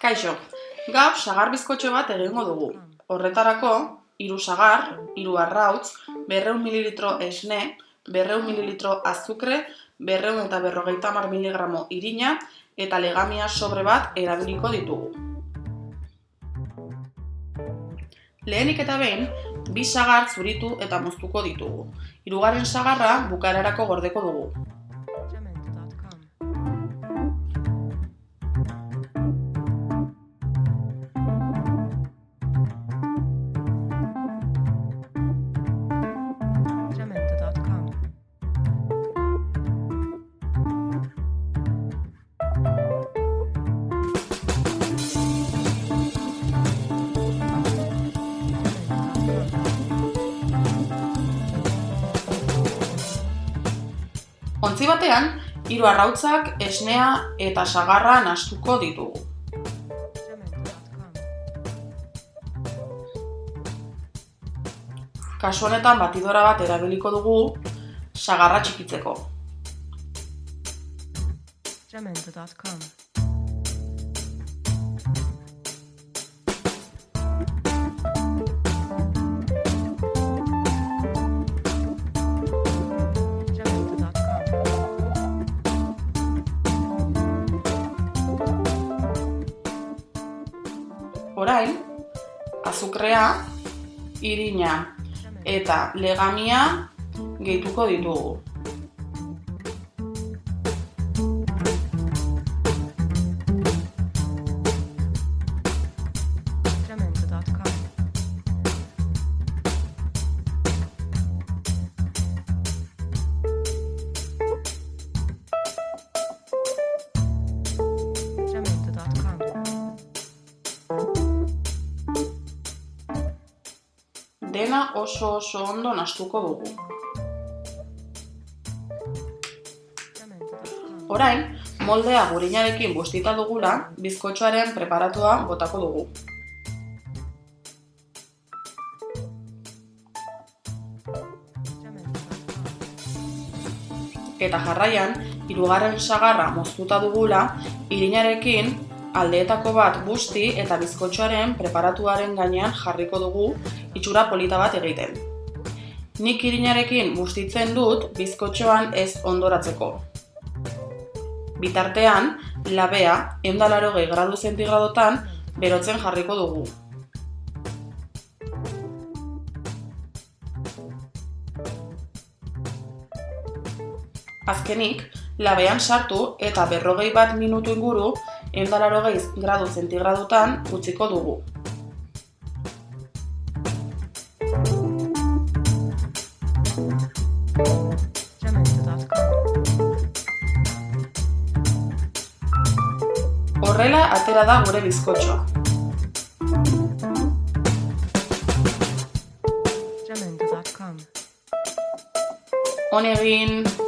Kaixo, gaur sagar bizkotxo bat egingo dugu. Horretarako, 3 sagar, 3 arrautz, 200 ml esne, 200 ml azukre, 250 mg irina eta legamia sobre bat erabiliko ditugu. Lehenik eta behin, 2 sagar zuritu eta moztuko ditugu. 3. sagarra bukaerarako gordeko dugu. Ontzi batean, 3 arrautzak, esnea eta sagarra nahastuko ditugu. Kasu honetan batidora bat erabiliko dugu sagarra txikitzeko. Orain, azukrea, irina eta legamia gehituko ditugu. Dena oso ondo nahastuko dugu. Orain, moldea gurinarekin bustita dugula, bizkotxoaren preparatua botako dugu. Eta jarraian, 3. sagarra moztuta dugula, irinarekin aldeetako bat busti eta bizkotxoaren preparatuaren gainean jarriko dugu itxura polita bat egiten. Nik irinarekin bustitzen dut bizkotxoan ez ondoratzeko. Bitartean, labea 180 gradu zentigradotan berotzen jarriko dugu. Azkenik, labean sartu eta 41 minutu inguru 180 gradu zentigradotan utziko dugu. Horrela atera da gure bizkotxoa. On egin!